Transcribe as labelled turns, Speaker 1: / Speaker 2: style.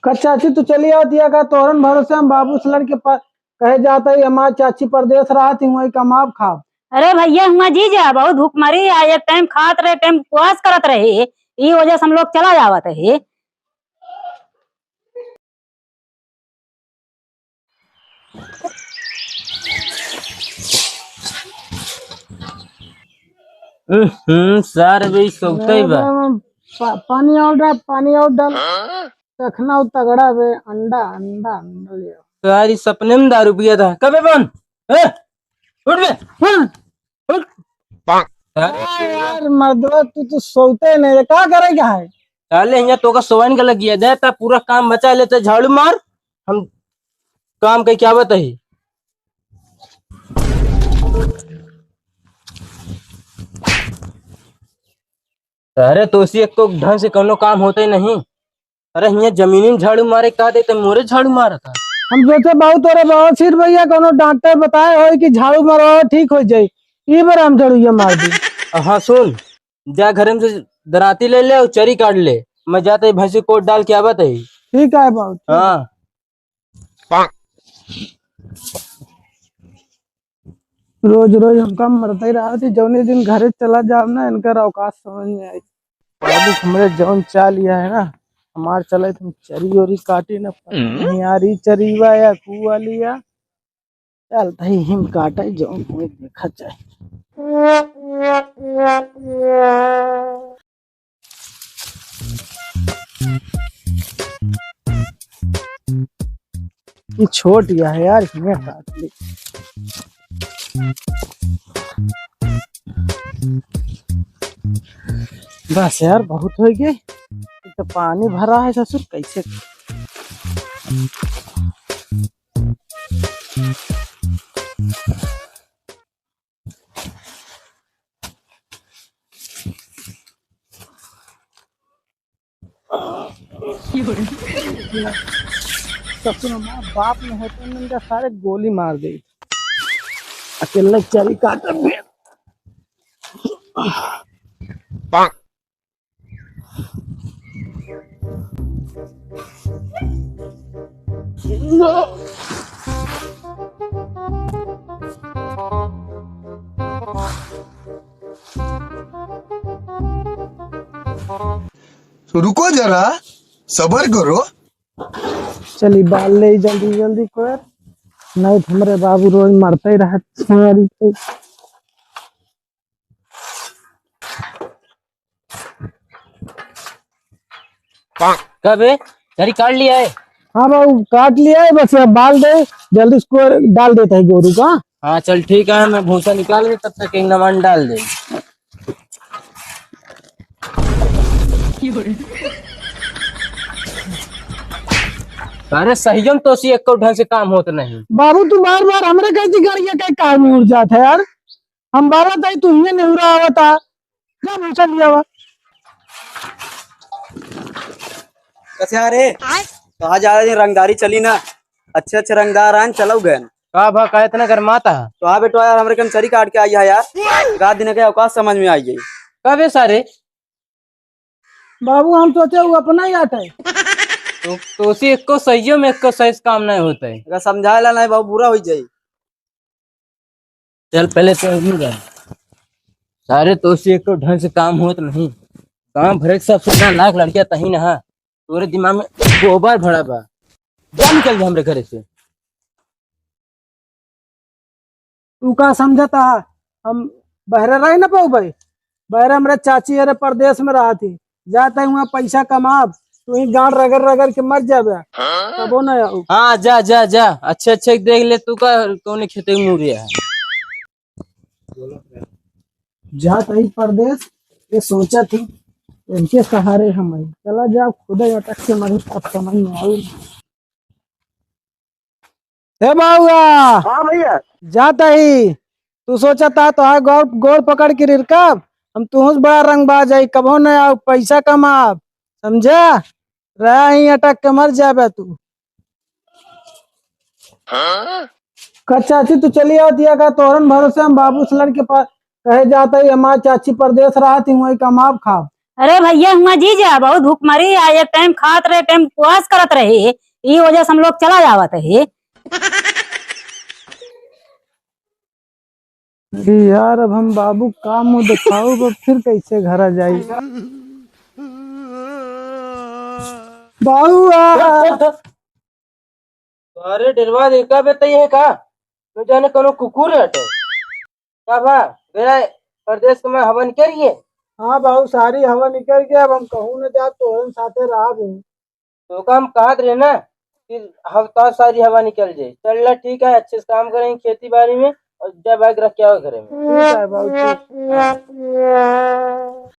Speaker 1: चाची तो चली आती है का तोरन भरोसे हम बाबू सलन के पास कहे जाता है हमारी चाची परदेश रहा थी वही कमाब खाब।
Speaker 2: अरे भैया हुआ जीजा बहुत भूख मरी आ एक टाइम खात रहे टाइम उपवास करत रहे ई वजह से हम लोग चला जावत है।
Speaker 3: सर भी सोते बा।
Speaker 1: पानी और डाल रखना तगड़ा बे अंडा अंडा अंडा ले
Speaker 3: यार सपने में दारू पिया था कबे बन उठ बे उठ।
Speaker 1: यार मर्दवा तू तो सोते नहीं रे क्या करेगा है।
Speaker 3: चाले यहाँ तो का सोवन का लग गया दे ता पूरा काम बचा लेते झाड़ू मार हम काम का क्या बताई। अरे तो उसी एक तो ढंग से कोनो काम होता ही नहीं। अरे यहाँ जमीनी में झाड़ू मारे कहा देते मोरे झाड़ू मारा था।
Speaker 1: हम सोचे बहुत तोरे बहुत सिर भैया कोनो डॉक्टर बताए हो कि झाड़ू मारो ठीक हो जाये ई बार हम झाड़ू मार दी।
Speaker 3: हाँ सुन जा घर में से दराती ले ले और चरी काट ले मैं जाते भैंसी कोट डाल के आवत है।
Speaker 1: ठीक है बहुत
Speaker 3: हाँ
Speaker 1: रोज रोज हमका मरते ही रहा थी जौने दिन घर चला जाओ ना इनका अवकाश समझ में आई। बाबू हमरे जौन चा लिया है ना हमार चले तुम चरी ओरी काटी ना यारी चरीवा या कुआ लिया चलता ही हिम काटा जौन कोई देखा चाहे। ये छोट गया है यार हिमें काट ली। बस यार बहुत हो गई तो पानी भरा है ससुर कैसे। ससुर हमारा बाप ने होते इनका सारे गोली मार दी अकेले चरी काट
Speaker 4: तो रुको जरा सबर करो।
Speaker 1: चली बाल ले जल्दी जल्दी कर नहीं तो हमारे बाबू रोज मरते ही रहते।
Speaker 3: कबे चरी काट लिया है।
Speaker 1: हाँ बाबू काट लिया है बस अब बाल दे जल्दी इसको डाल देता है गोरू का।
Speaker 3: हाँ चल ठीक है मैं भूसा निकाल के तब तक एक नमन डाल दे। अरे सही तो सी एक ढंग से काम होता नहीं।
Speaker 1: बाबू तू बार बार हमरे कैसी करिए कई कार में उड़ जाता है यार हम बारह तई तू ही नहीं उड़ा हुआ था क्या भूसा लिया हुआ।
Speaker 5: कैसे आ रे कहा जा रहे रंगदारी चली ना अच्छे अच्छे रंगदार आन चलो गए
Speaker 3: का भा का इतना गरमाता
Speaker 5: तो हाँ बेटो यार हमारे चरी काट के आई है यार रात दिन के अवकाश समझ में आई गई।
Speaker 3: कबे सारे
Speaker 1: बाबू हम सोचे वो अपना ही आता है
Speaker 3: तो उसी एक को सही में एक को सही काम नहीं होता है।
Speaker 5: अगर समझा ला नहीं बहुत बुरा हो जाये।
Speaker 3: चल पहले तो सारे तो उसी एक को ढंग से काम होता नहीं। काम भरे सबसे लाख लड़कियां तही ना तोरे दिमाग में गोबर भरा बा जा निकल जा हमरे घर से।
Speaker 1: तू का समझता हम बहरे रहे ना पाऊ भाई बहरे हमारे चाची अरे परदेश में रहा थी जाता है वहाँ पैसा कमा तू ही गांड रगड़ रगड़ के मर जाबे तब ना आऊ।
Speaker 3: हाँ जा जा जा अच्छे अच्छे देख ले तू का कौन खेते में मुड़िया है।
Speaker 1: जाता ही परदेश ये सोचा थी इनके सहारे हम आई चला जाओ खुद ही अटक से मरी तब समझ में आई। हे बाबूआ
Speaker 5: हाँ भैया
Speaker 1: जाता ही तू सोचा था तो हाँ गोड़ गोड़ पकड़ के रिरकब हम तुहस बड़ा रंगबाज आई कबो न आओ पैसा कमा समझा रहा ही अटक के मर जाबे तू। चाची तू चली आती है का तोरन भरोसे हम बाबू सलर के पास कहे जाता है हमारी चाची परदेश रहा थी वही कमाब खाब।
Speaker 2: अरे भैया हुआ जीजा बहुत भूख मरी आ एक टाइम खात रहे टाइम उपवास करत रहे ई वजह से हम लोग चला जावत है।
Speaker 1: अरे यार अब हम बाबू का मुंह दिखाओ अब फिर कैसे घर आ जाई। बाबू
Speaker 3: अरे डरवा देखा बेटा ये का मैं जाने कनो कुकुर है तो क्या बा गया प्रदेश में हवन करिए।
Speaker 1: हाँ बाबू सारी हवा निकल गया अब हम कहूँ न जा तोरन साथे रहा भी।
Speaker 3: तो काम कहत रहे ना कि हफ्ता सारी हवा निकल जाए चल ला ठीक है अच्छे से काम करेंगे खेती बाड़ी में और जब बैग रख के आओ घरे में।
Speaker 1: ठीक है बाबू ठीक।